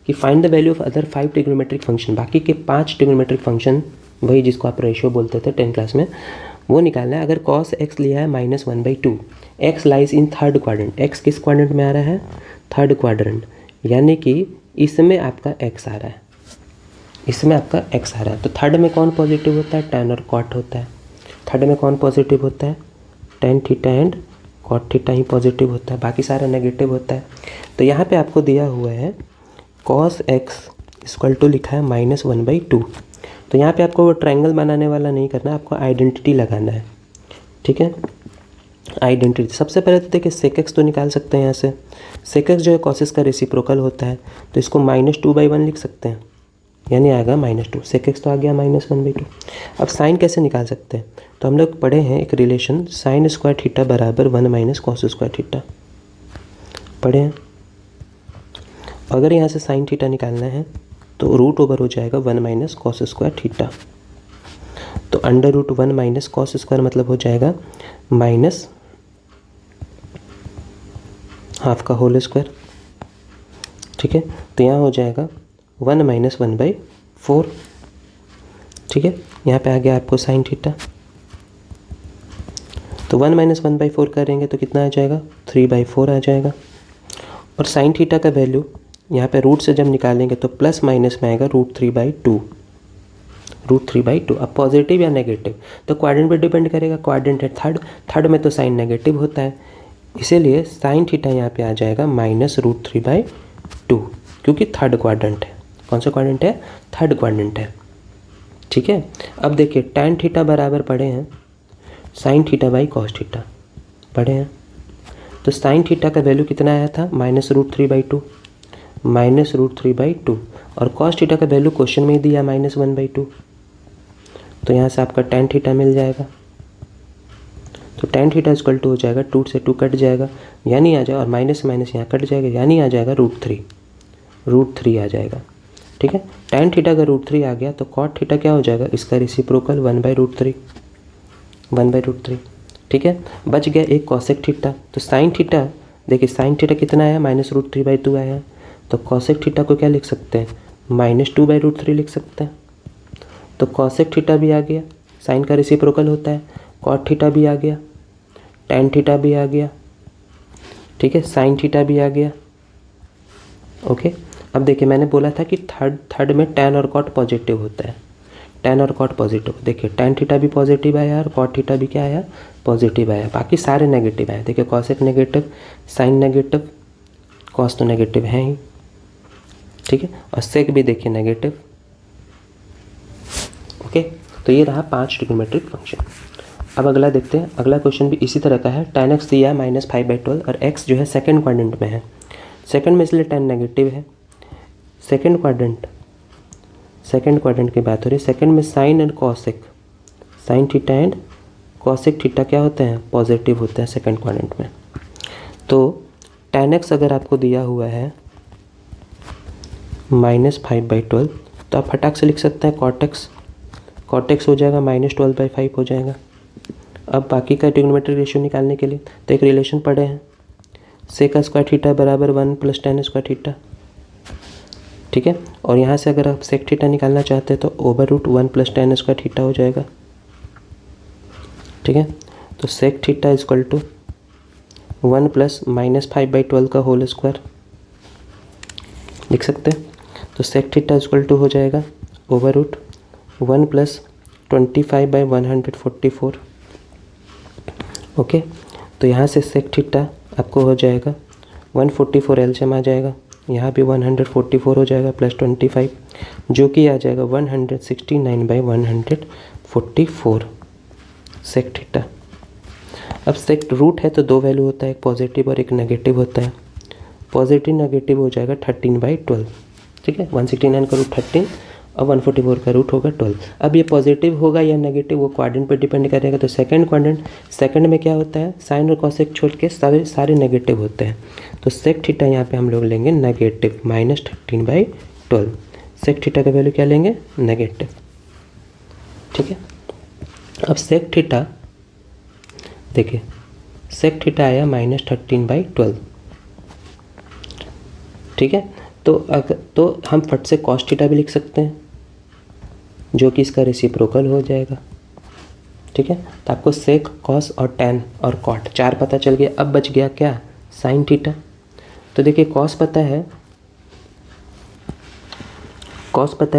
कि find the value of other 5 trigonometric function, बाकी के 5 ट्रिग्नोमेट्रिक फंक्शन, वही जिसको आप रेशियो बोलते थे 10 क्लास में, वो निकालना है। अगर cos x लिया है -1/2, x lies in third quadrant, x किस क्वाड्रेंट में आ रहा है, थर्ड क्वाड्रेंट, यानी कि इसमें आपका x आ रहा है, इसमें आपका x आ रहा है। तो थर्ड में कौन पॉजिटिव होता है, tan और cot होता है। थर्ड में कौन पॉजिटिव होता है, tan theta and cot theta ही पॉजिटिव होता है, बाकी सारा नेगेटिव होता है। तो यहाँ पे आपको दिया हुआ है cos x इक्वल टू लिखा है -1/2। तो यहाँ पे आपको वो ट्रायंगल बनाने वाला नहीं करना है, आपको आइडेंटिटी लगाना है, ठीक है। आइडेंटिटी सबसे पहले तो देखिए sec x तो निकाल सकते हैं यहाँ से। sec x जो है cos का रेसिप्रोकल होता है, तो इसको -2/1 लिख सकते हैं, यानी आएगा -2। sec x तो आ गया -1/2। अब साइन कैसे निकाल सकते हैं, तो हम लोग पढ़े हैं एक रिलेशन sin स्क्वायर थीटा बराबर 1 - cos स्क्वायर थीटा, पढ़े हैं। अगर यहाँ से साइन थीटा निकालना है तो रूट ओवर हो जाएगा 1 - cos स्क्वायर थीटा, तो √1 - cos स्क्वायर मतलब हो जाएगा माइनस हाफ का होल स्क्वायर, ठीक है। तो यहाँ हो जाएगा 1 - 1/4, ठीक है। यहाँ पे आ गया आपको साइन थीटा, तो 1 - 1/4 करेंगे तो कितना आ जाएगा, 3/4 आ जाएगा। और साइन थीटा का वैल्यू यहाँ पे रूट से जब निकालेंगे तो प्लस माइनस में आएगा √3/2, √3/2। अब पॉजिटिव या नेगेटिव तो क्वाड्रेंट पे डिपेंड करेगा, क्वाड्रेंट है थर्ड में तो साइन नेगेटिव होता है, इसीलिए साइन थीटा यहाँ पे आ जाएगा -√3/2, क्योंकि थर्ड क्वाड्रेंट है। कौन सा क्वाड्रेंट है, थर्ड क्वाड्रेंट है, ठीक है। अब देखिए टैन थीटा बराबर पढ़े हैं sine theta by cos theta, पढ़े हैं। तो साइन थीटा का वैल्यू कितना आया था, -√3/2, -√3/2, और कॉस थीटा का वैल्यू क्वेश्चन में ही दिया -1/2, तो यहाँ से आपका टैन थीटा मिल जाएगा। तो टैन थीटा इक्वल टू हो जाएगा 2 से 2 कट जाएगा, यानी आ जाएगा, और माइनस माइनस यहाँ कट जाएगा, यानी आ जाएगा √3 आ जाएगा, ठीक है। टैन थीटा का √3 आ गया तो कॉट थीटा क्या हो जाएगा, इसका रेसिप्रोकल 1/√3, ठीक है। बच गया एक कॉसेक थीटा। तो साइन थीटा देखिए, साइन थीटा कितना आया, -√3/2 आया, तो कॉसेक थीटा को क्या लिख सकते हैं, -2/√3 लिख सकते हैं। तो कॉसेक थीटा भी आ गया, साइन का रेसिप्रोकल होता है, कॉट थीटा भी आ गया, टैन थीटा भी आ गया, ठीक है, साइन थीटा भी आ गया, ओके। अब देखिए मैंने बोला था कि थर्ड में टैन और कॉट पॉजिटिव होता है, टैन और कॉट पॉजिटिव, देखिए टैन थीटा भी पॉजिटिव आया और कॉट थीटा भी क्या आया, पॉजिटिव आया, बाकी सारे नेगेटिव आए। देखिए cosec negative, sine negative, cos तो नेगेटिव है ही, ठीक है, और सेक भी देखिए नेगेटिव, ओके। तो ये रहा 5 ट्रिग्नोमेट्रिक फंक्शन। अब अगला देखते हैं, अगला क्वेश्चन भी इसी तरह का है। tan x दिया है -5/12 और x जो है सेकंड क्वाड्रेंट में है, सेकंड में इसलिए tan नेगेटिव है। सेकंड क्वाड्रेंट की बात हो रही है, सेकंड में sine and cosec, sine theta and cosec theta क्या होते हैं, पॉजिटिव होते हैं सेकंड क्वाड्रेंट में। तो tan x अगर आपको दिया हुआ है -5/12 तो आप फटाक से लिख सकते हैं cot x हो जाएगा -12/5 हो जाएगा। अब बाकी का ट्रिग्नोमेट्रिक रेशियो निकालने के लिए तो एक रिलेशन पढ़े हैं, सेक स्क्वायर थीटा बराबर 1 + tan स्क्वायर थीटा, ठीक है। और यहाँ से अगर आप सेक थीटा निकालना चाहते हैं तो √1 + tan स्क्वायर थीटा हो जाएगा, ठीक है। तो सेक थीटा इक्वल टू 1 + -5/12 का होल स्क्वायर लिख सकते हैं। तो सेक थीटा इक्वल टू हो जाएगा √1 + 25/144, ओके। तो तो यहाँ से सेक थीटा आपको हो जाएगा 144 एलसीएम आ जाएगा, यहाँ भी 144 हो जाएगा प्लस 25, जो कि आ जाएगा 169/144 सेक थीटा। अब सेक रूट है तो दो वैल्यू होता है, एक पॉजिटिव और एक नेगेटिव होता है। पॉजिटिव नेगेटिव हो जाएगा 13/12, ठीक है। 169 का रूट 13 और 144 का रूट होगा 12। अब ये पॉजिटिव होगा या नेगेटिव वो क्वाड्रेंट पर डिपेंड करेगा। तो सेकंड क्वाड्रेंट, सेकंड में क्या होता है, साइन और कॉसेक छोड़ के सारे नेगेटिव होते हैं। तो सेक थीटा यहाँ पे हम लोग लेंगे नेगेटिव -13/12। सेक थीटा का वैल्यू क्या लेंगे, नेगेटिव, ठीक है। अब सेक थीटा देखिए, सेक थीटा आया -13/12, ठीक है। तो हम फट से कॉस थीटा भी लिख सकते हैं, जो कि इसका रेसिप्रोकल हो जाएगा, ठीक है। तो आपको सेक, कॉस और टैन और कॉट 4 पता चल गया। अब बच गया क्या, साइन थीटा। तो देखिए कॉस पता है,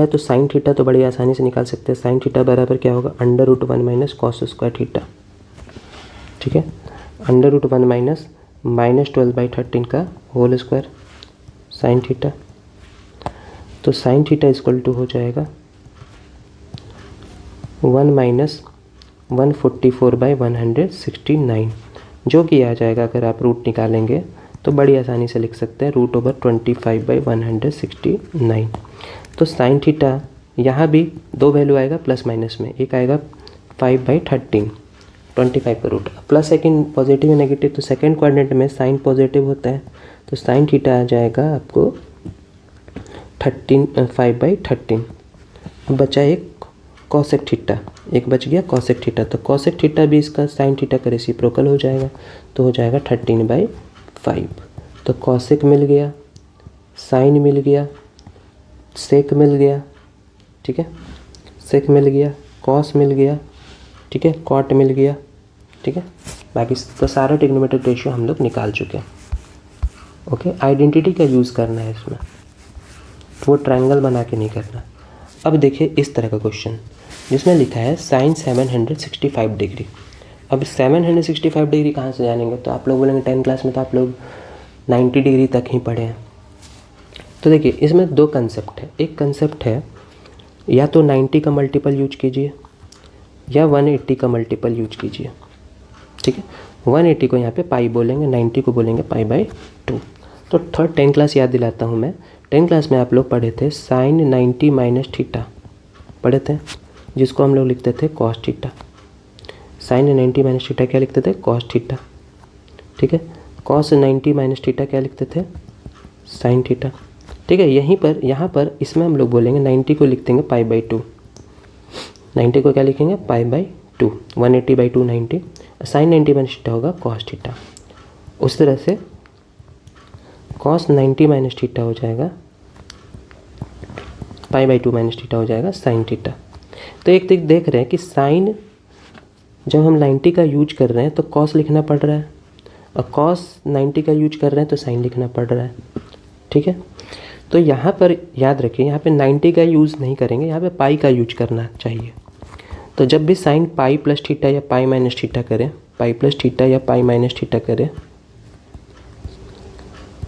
तो साइन थीटा तो बड़ी आसानी से निकाल सकते हैं। साइन थीटा बराबर क्या होगा, √1 - cos स्क्वायर थीटा, ठीक है। √1 - -12/13 का होल स्क्वायर साइन थीटा। तो साइन थीटा इक्वल टू हो जाएगा 1 - 144/169, जो कि आ जाएगा, अगर आप रूट निकालेंगे तो बड़ी आसानी से लिख सकते हैं, √25/169। तो साइन थीटा यहाँ भी दो वैल्यू आएगा प्लस माइनस में, एक आएगा 5/13, 25 का रूट प्लस, सेकेंड पॉजिटिव या नेगेटिव, तो सेकेंड क्वाड्रेंट में साइन पॉजिटिव होता है। तो साइन थीटा आ जाएगा आपको 5/13। अब बचा एक कॉसेक थीटा, एक बच गया कॉसेक थीटा। तो कॉसेक थीटा भी इसका साइन थीटा का रेसिप्रोकल हो जाएगा, तो हो जाएगा 13/5। तो कॉसेक मिल गया, साइन मिल गया, सेक मिल गया, ठीक है, सेक मिल गया, कॉस मिल गया, ठीक है, कॉट मिल गया, ठीक है। बाकी तो सारा ट्रिग्नोमेट्रिक रेशियो हम लोग निकाल चुके हैं। ओके, आइडेंटिटी का यूज़ करना है इसमें, तो वो ट्रायंगल बना के नहीं करना। अब देखिए इस तरह का क्वेश्चन जिसमें लिखा है साइन 765 डिग्री। अब 765 डिग्री कहाँ से जानेंगे, तो आप लोग बोलेंगे 10 क्लास में तो आप लोग 90 डिग्री तक ही पढ़े हैं। तो देखिए इसमें दो कंसेप्ट है, एक कंसेप्ट है या तो 90 का मल्टीपल यूज कीजिए या 180 का मल्टीपल यूज कीजिए, ठीक है। 180 को यहाँ पे पाई बोलेंगे, 90 को बोलेंगे π/2। तो थर्ड 10 क्लास याद दिलाता हूँ मैं। 10 क्लास में आप लोग पढ़े थे साइन 90 माइनस थीटा पढ़े थे, जिसको हम लोग लिखते थे cos theta. Sine 90 minus theta क्या लिखते थे, कॉस थीटा, ठीक है। कॉस 90 माइनस थीटा क्या लिखते थे, साइन थीटा, ठीक है। यहाँ पर इसमें हम लोग बोलेंगे 90 को लिख देंगे π/2। 90 को क्या लिखेंगे, π/2, 180/2 90, साइन 90 माइनस थीटा होगा कॉस थीटा। उस तरह से कॉस 90 माइनस थीटा हो जाएगा π/2 माइनस थीटा हो जाएगा साइन थीटा। तो एक देख रहे हैं कि साइन जब हम 90 का यूज कर रहे हैं तो कॉस लिखना पड़ रहा है, और कॉस 90 का यूज कर रहे हैं तो साइन लिखना पड़ रहा है, ठीक है। तो यहाँ पर याद रखिए, यहाँ पे 90 का यूज़ नहीं करेंगे, यहाँ पे पाई का यूज करना चाहिए। तो जब भी साइन पाई प्लस थीटा या पाई माइनस थीटा करें, पाई प्लस थीटा या पाई माइनस थीटा करें,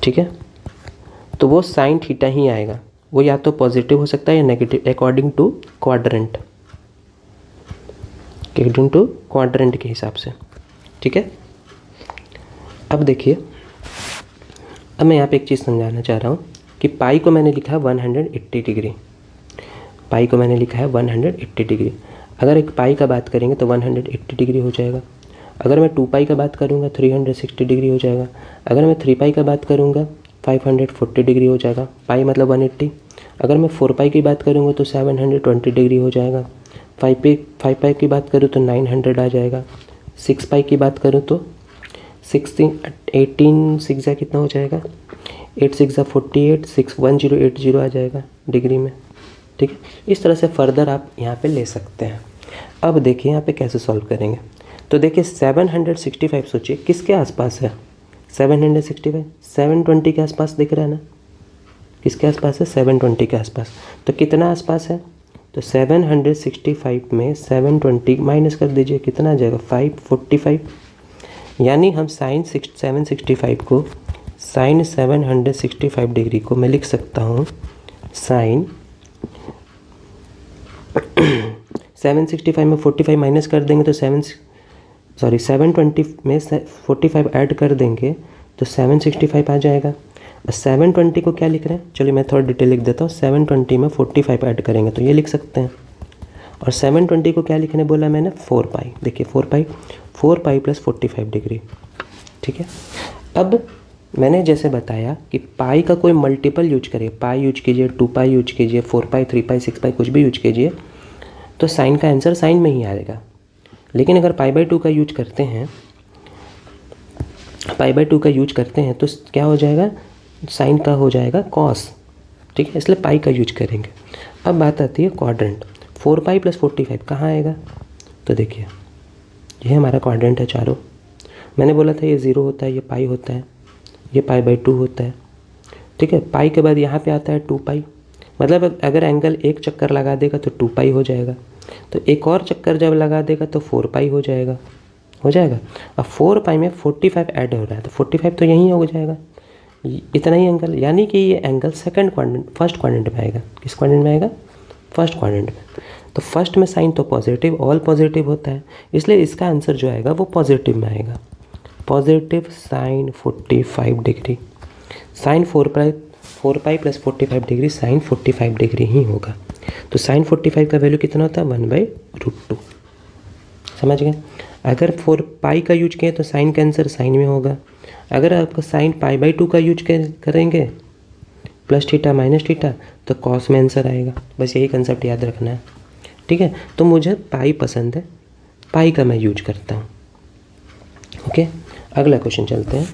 ठीक है, तो वो साइन थीटा ही आएगा। वो या तो पॉजिटिव हो सकता है या नेगेटिव, अकॉर्डिंग टू क्वाड्रेंट, के हिसाब से, ठीक है। अब देखिए, अब मैं यहाँ पे एक चीज़ समझाना चाह रहा हूँ कि पाई को मैंने लिखा है 180 डिग्री, पाई को मैंने लिखा है 180 डिग्री। अगर एक पाई का बात करेंगे तो 180 डिग्री हो जाएगा। अगर मैं 2 पाई का बात करूँगा 360 डिग्री हो जाएगा। अगर मैं 3 पाई का बात करूँगा 540 डिग्री हो जाएगा, पाई मतलब 180। अगर मैं 4 पाई की बात करूँगा तो 720 डिग्री हो जाएगा। 5 पाई की बात करूँ तो 900 आ जाएगा। 6 पाई की बात करूँ तो 18 6 कितना हो जाएगा, 8 6 48, 1080 आ जाएगा डिग्री में, ठीक है। इस तरह से फर्दर आप यहाँ पे ले सकते हैं। अब देखिए यहाँ पे कैसे सॉल्व करेंगे। तो देखिए 765 सोचिए किसके आसपास है, 765 720 के आसपास दिख रहा है ना, किसके आसपास है, 720 के आसपास। तो कितना आसपास है, तो 765 में 720 माइनस कर दीजिए, कितना आ जाएगा 545। यानी हम साइन 765 को साइन 765 डिग्री को मैं लिख सकता हूँ साइन 765 में 45 माइनस कर देंगे तो 720 में 45 ऐड कर देंगे तो 765 आ जाएगा। 720 को क्या लिख रहे हैं, चलिए मैं थोड़ा डिटेल लिख देता हूँ। 720 में 45 ऐड करेंगे तो ये लिख सकते हैं। और 720 को क्या लिखने बोला मैंने, 4 पाई। देखिए 4 पाई प्लस 45 डिग्री, ठीक है। अब मैंने जैसे बताया कि पाई का कोई मल्टीपल यूज करिए, पाई यूज कीजिए, 2 पाई यूज कीजिए, 4 पाई, 3 पाई, 6 पाई, कुछ भी यूज कीजिए तो साइन का आंसर साइन में ही आएगा। लेकिन अगर पाई बाई 2 का यूज करते हैं, तो क्या हो जाएगा, साइन का हो जाएगा कॉस, ठीक है, इसलिए पाई का यूज करेंगे। अब बात आती है क्वाड्रेंट। 4 पाई प्लस 45 कहाँ आएगा, तो देखिए ये हमारा क्वाड्रेंट है चारों। मैंने बोला था ये 0 होता है, ये पाई होता है, ये पाई बाई 2 होता है, ठीक है। पाई के बाद यहाँ पे आता है 2 पाई, मतलब अगर एंगल एक चक्कर लगा देगा तो 2 पाई हो जाएगा, तो एक और चक्कर जब लगा देगा तो 4 पाई हो जाएगा। अब 4 पाई में 45 ऐड हो रहा है तो 45 तो यहीं हो जाएगा, इतना ही एंगल, यानी कि ये एंगल फर्स्ट क्वाड्रेंट में आएगा। किस क्वाड्रेंट में आएगा, फर्स्ट क्वाड्रेंट में। तो फर्स्ट में साइन तो पॉजिटिव, ऑल पॉजिटिव होता है, इसलिए इसका आंसर जो आएगा वो पॉजिटिव में आएगा, positive sine 45 degree. Sine 4 pi plus 45 degree sine 45 degree ही होगा। तो साइन 45 का वैल्यू कितना होता है, 1/√2। समझ गए। अगर 4 पाई का यूज किए तो साइन का आंसर साइन में होगा। अगर आपका साइन पाई बाई 2 का यूज करेंगे प्लस थीटा माइनस थीटा तो कॉस में आंसर आएगा। बस यही कंसेप्ट याद रखना है, ठीक है। तो मुझे पाई पसंद है, पाई का मैं यूज करता हूँ। ओके, अगला क्वेश्चन चलते हैं।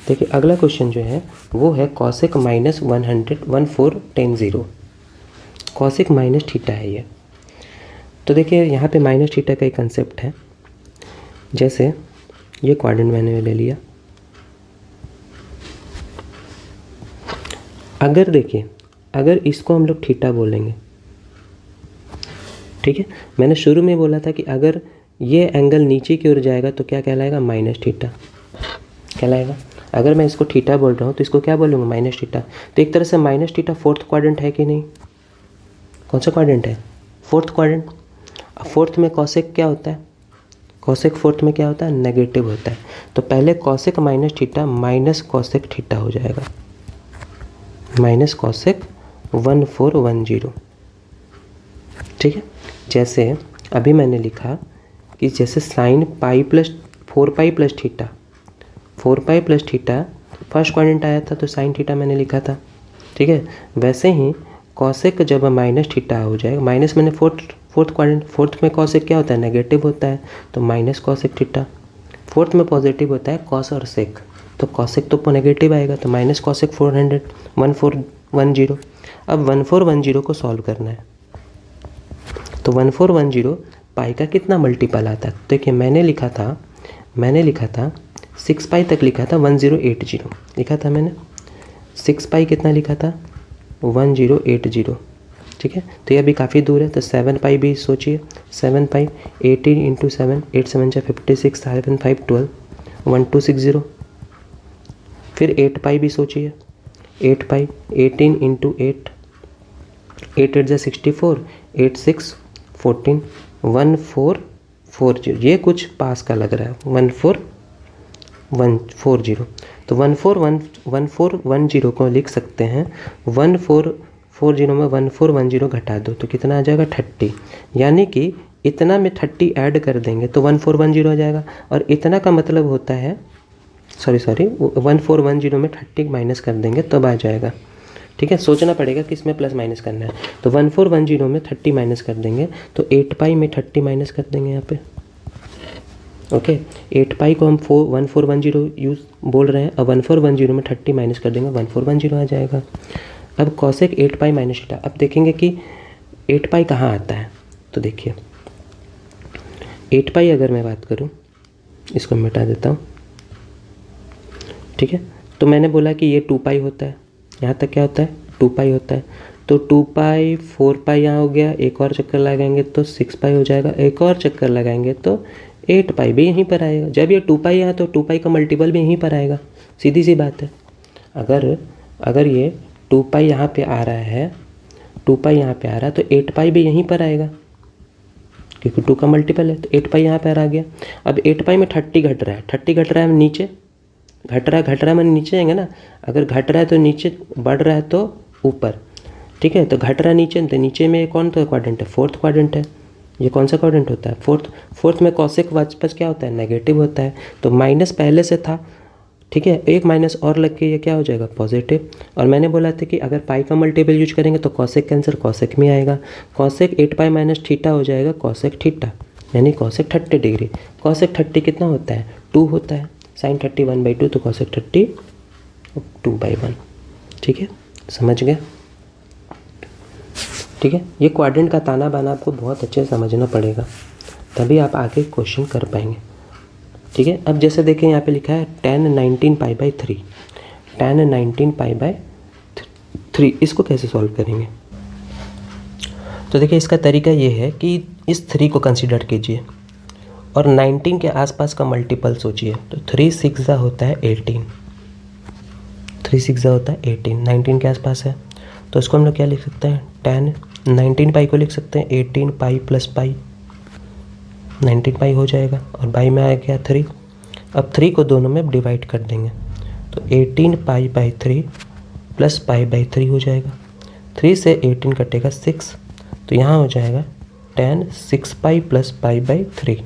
देखिए अगला क्वेश्चन जो है वो है cosec minus 1410। Cosec minus theta है ये। तो देखिए यहाँ पे माइनस थीटा का एक कंसेप्ट है। जैसे ये क्वाड्रेंट मैंने ले लिया, अगर देखिए अगर इसको हम लोग थीटा बोलेंगे, ठीक है। मैंने शुरू में बोला था कि अगर ये एंगल नीचे की ओर जाएगा तो क्या कहलाएगा, माइनस थीटा कहलाएगा। अगर मैं इसको थीटा बोल रहा हूँ तो इसको क्या बोलूँगा, माइनस थीटा। तो एक तरह से माइनस थीटा फोर्थ क्वाड्रेंट है कि नहीं, कौन सा क्वाड्रेंट है, फोर्थ क्वाड्रेंट। फोर्थ में कॉसेक क्या होता है, कॉसेक फोर्थ में क्या होता है, नेगेटिव होता है। तो पहले cosec minus theta minus cosec theta हो जाएगा, माइनस कॉसेक 1410, ठीक है। जैसे अभी मैंने लिखा कि जैसे sine pi plus 4 pi plus theta, 4 pi plus theta first quadrant आया था तो साइन थीटा मैंने लिखा था, ठीक है। वैसे ही कॉसेक जब माइनस थीटा हो जाएगा, माइनस मैंने फोर्थ क्वाड्रेंट, फोर्थ में कॉसेक क्या होता है, नेगेटिव होता है, तो माइनस कॉसेक थीटा। फोर्थ में पॉजिटिव होता है कॉस और सेक, तो कॉसेक तो नेगेटिव आएगा, तो माइनस कॉसेक 1410। अब 1410 को सॉल्व करना है, तो 1410 पाई का कितना मल्टीपल आता है। देखिए मैंने लिखा था 6 पाई तक लिखा था, 1080 लिखा था मैंने। 6 पाई कितना लिखा था, 1080, ठीक है। तो ये अभी काफ़ी दूर है, तो 7 पाई भी सोचिए, 7 पाई 18 × 7, 8 7 56, 7 5 12, 1260। फिर 8 पाई भी सोचिए, 8 पाई 18 × 8, 8 8 64, 8 6 14, 1440। ये कुछ पास का लग रहा है, 14140। तो 1410 को लिख सकते हैं 1440 में 1410 घटा दो तो कितना आ जाएगा, 30। यानी कि इतना में 30 ऐड कर देंगे तो 1410 आ जाएगा। और इतना का मतलब होता है, सॉरी 1410 में 30 माइनस कर देंगे तब आ जाएगा, ठीक है। सोचना पड़ेगा कि इसमें प्लस माइनस करना है। तो 1410 में 30 माइनस कर देंगे तो 8 पाई में 30 माइनस कर देंगे यहाँ पे, ओके। 8 पाई को हम 1410 यूज़ बोल रहे हैं, अब 1410 में 30 माइनस कर देंगे 1410 आ जाएगा। अब कॉसेक 8 पाई माइनस थीटा, अब देखेंगे कि 8 पाई कहाँ आता है। तो देखिए 8 पाई अगर मैं बात करूँ, इसको मिटा देता हूँ, ठीक है। तो मैंने बोला कि ये 2 पाई होता है, यहाँ तक क्या होता है, 2 पाई होता है। तो 2 पाई 4 पाई यहाँ हो गया, एक और चक्कर लगाएंगे तो 6 पाई हो जाएगा, एक और चक्कर लगाएंगे तो 8 पाई भी यहीं पर आएगा। जब ये 2 पाई आया तो 2 पाई का मल्टीपल भी यहीं पर आएगा, सीधी सी बात है। अगर ये 2 पाई यहाँ पे आ रहा है, 2 पाई यहाँ पे आ रहा है, तो 8 पाई भी यहीं पर आएगा क्योंकि 2 का मल्टीपल है, तो 8 पाई यहाँ पर आ गया। अब 8 पाई में 30 घट रहा है, 30 घट रहा है नीचे, घट रहा है मैंने नीचे आएंगे ना। अगर घट रहा है तो नीचे, बढ़ रहा है तो ऊपर, ठीक है। तो घट रहा है नीचे, तो नीचे में कौन सा क्वाड्रेंट है? फोर्थ क्वाड्रेंट है। ये कौन सा क्वाड्रेंट होता है? फोर्थ में कॉसेक वापस क्या होता है? नेगेटिव होता है। तो माइनस पहले से था, ठीक है, एक माइनस और लग के ये क्या हो जाएगा? पॉजिटिव। और मैंने बोला था कि अगर पाई का मल्टीपल यूज करेंगे तो कॉसेक का आंसर कॉसेक में आएगा। कॉसेक 8 पाई माइनस थीटा हो जाएगा कॉसेक थीटा, यानी कॉसेक 30 डिग्री। कॉसेक 30 कितना होता है? 2 होता है। साइन 30 1/2, तो कॉसेक 30 2/1, ठीक है, समझ गए? ठीक है, ये क्वाड्रेंट का ताना बाना आपको बहुत अच्छे से समझना पड़ेगा, तभी आप आगे क्वेश्चन कर पाएंगे, ठीक है। अब जैसे देखें यहाँ पे लिखा है tan 19 π/3, tan 19 π/3, इसको कैसे सॉल्व करेंगे? तो देखिए इसका तरीका ये है कि इस 3 को कंसीडर कीजिए और 19 के आसपास का मल्टीपल सोचिए। तो 3 6 होता है 18, 3 6 होता है 18, 19 के आसपास है। तो इसको हम लोग क्या लिख सकते हैं? tan 19 पाई को लिख सकते हैं 18 पाई प्लस पाई, 19 पाई हो जाएगा और बाई में आ गया 3। अब 3 को दोनों में डिवाइड कर देंगे तो 18 π/3 प्लस π/3 हो जाएगा। 3 से 18 कटेगा 6, तो यहाँ हो जाएगा tan 6 pi plus π/3,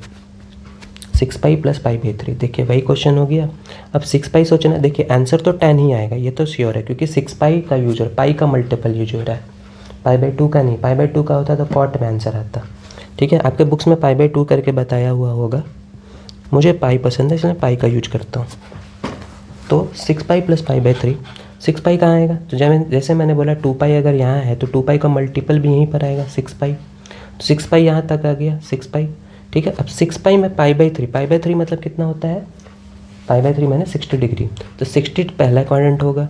6 pi plus π/3। देखिए वही क्वेश्चन हो गया। अब 6 पाई सोचना, देखिए आंसर तो tan ही आएगा, ये तो श्योर है, क्योंकि 6 पाई का यूज हो रहा है, पाई का मल्टीपल यूज हो रहा है, π/2 का नहीं। π/2 का होता तो कॉट में आंसर आता, ठीक है। आपके बुक्स में π/2 करके बताया हुआ होगा, मुझे पाई पसंद है इसलिए पाई का यूज करता हूँ। तो 6 पाई प्लस π/3, 6 पाई कहाँ आएगा? तो जैसे मैंने बोला 2 पाई अगर यहाँ है तो 2 पाई का मल्टीपल भी यहीं पर आएगा 6 पाई, तो 6 पाई यहाँ तक आ गया 6 पाई, ठीक है। अब 6 पाई में π/3 मतलब कितना होता है? π/3 मैंने 60 डिग्री, तो 60 पहला क्वाड्रेंट होगा,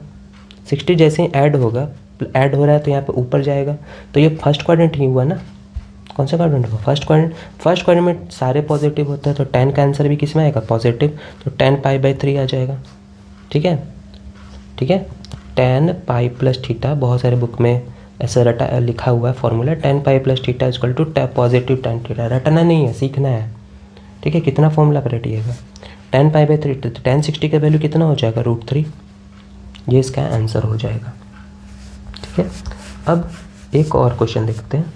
60 जैसे ही ऐड होगा, ऐड हो रहा है तो यहाँ पे ऊपर जाएगा, तो ये फर्स्ट क्वाड्रेंट ही हुआ ना। कौन सा क्वाड्रेंट हुआ? First quadrant. फर्स्ट क्वाड्रेंट में सारे पॉजिटिव होता है, तो tan का आंसर भी किस में आएगा? पॉजिटिव, तो tan π/3 आ जाएगा, ठीक है, ठीक है। tan पाई प्लस थीटा, बहुत सारे बुक में ऐसा लिखा हुआ है formula, tan pi plus theta equal to positive tan theta. रटना नहीं है, सीखना है, ठीक है। कितना फॉर्मूला पर रटिएगा? tan π/3, तो tan 60 का वैल्यू कितना हो जाएगा? √3, ये इसका आंसर हो जाएगा, ठीक है। अब एक और क्वेश्चन देखते हैं,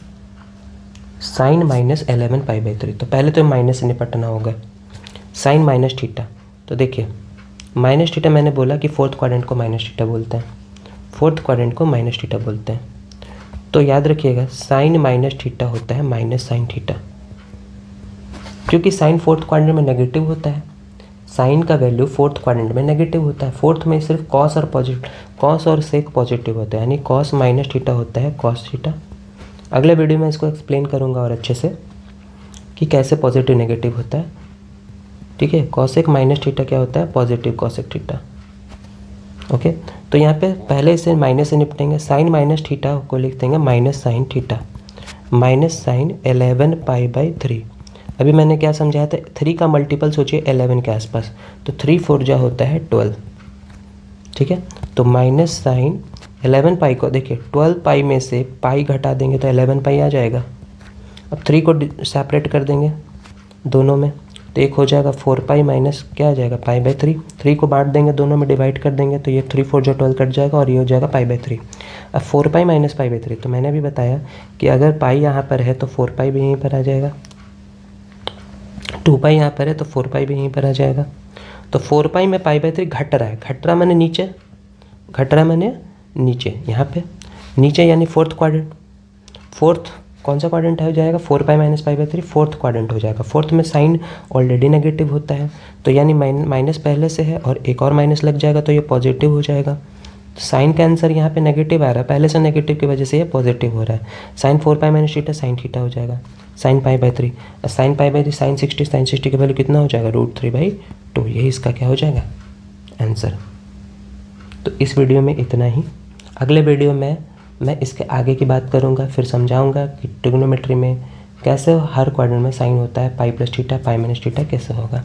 साइन -11 π/3। तो पहले तो माइनस से निपटना होगा, साइन माइनस थीटा। तो देखिए माइनस थीटा मैंने बोला कि फोर्थ क्वाड्रेंट को माइनस थीटा बोलते हैं, फोर्थ क्वाड्रेंट को माइनस थीटा बोलते हैं। तो याद रखिएगा साइन माइनस थीटा होता है माइनस साइन थीटा, क्योंकि साइन फोर्थ क्वाड्रेंट में नेगेटिव होता है, साइन का वैल्यू फोर्थ क्वाड्रेंट में नेगेटिव होता है। फोर्थ में सिर्फ कॉस और सेक पॉजिटिव होता है, यानी कॉस माइनस थीटा होता है कॉस थीटा। अगले वीडियो में इसको एक्सप्लेन करूंगा और अच्छे से कि कैसे पॉजिटिव नेगेटिव होता है, ठीक है। कॉसेक माइनस थीटा क्या होता है? Positive cosec theta, okay. तो यहाँ पे पहले इसे माइनस से निपटेंगे, साइन माइनस थीटा को लिख देंगे minus sine theta, minus sine 11 π/3। अभी मैंने क्या समझाया था? 3 का मल्टीपल सोचिए 11 के आसपास, तो 3 4 जा होता है 12, ठीक है। तो माइनस साइन 11 पाई को देखिए 12 पाई में से पाई घटा देंगे तो 11 पाई आ जाएगा। अब 3 को सेपरेट कर देंगे दोनों में, तो एक हो जाएगा 4 पाई माइनस क्या आ जाएगा? π/3। 3 को बांट देंगे, दोनों में डिवाइड कर देंगे, तो ये 3 4 जो 12 कट जाएगा और ये हो जाएगा π/3। अब 4 पाई माइनस π/3, तो मैंने भी बताया कि अगर पाई यहाँ पर है तो 4 पाई भी यहीं पर आ जाएगा, 2 पाई यहाँ पर है तो 4 पाई भी यहीं पर आ जाएगा। तो 4 पाई में π/3 घट रहा है, घट रहा मैंने नीचे, घट रहा मैंने नीचे, यहाँ पे नीचे यानी फोर्थ क्वाड्रेंट। फोर्थ कौन सा क्वाड्रेंट हो जाएगा? 4 पाई माइनस π/3 फोर्थ क्वाड्रेंट हो जाएगा। फोर्थ में साइन ऑलरेडी नेगेटिव होता है, तो यानी माइनस पहले से है और एक और माइनस लग जाएगा तो ये पॉजिटिव हो जाएगा। तो साइन का आंसर यहाँ पे नेगेटिव आ रहा है, पहले से नेगेटिव की वजह से ये पॉजिटिव हो रहा है। Sine 4 pi minus theta sine theta हो जाएगा, साइन π/3, साइन π/3 साइन 60 का वैल्यू कितना हो जाएगा? √3/2। यही इसका क्या हो जाएगा? आंसर। तो इस वीडियो में इतना ही। अगले वीडियो में मैं इसके आगे की बात करूंगा, फिर समझाऊंगा कि ट्रिग्नोमेट्री में कैसे हर क्वाड्रेंट में साइन होता है, पाई प्लस थीटा, पाई माइनस थीटा कैसे होगा।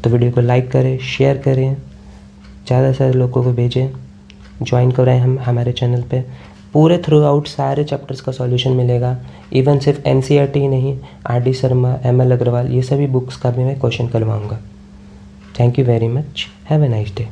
तो वीडियो को लाइक करें, शेयर करें, ज़्यादा से ज़्यादा लोगों को भेजें, ज्वाइन कराएं हम हमारे चैनल पे। पूरे थ्रू आउट सारे चैप्टर्स का सॉल्यूशन मिलेगा। इवन सिर्फ एनसीईआरटी ही नहीं, आर.डी. शर्मा, एम.एल. अग्रवाल, ये सभी बुक्स का भी मैं क्वेश्चन करवाऊँगा। Thank you very much, have a nice day.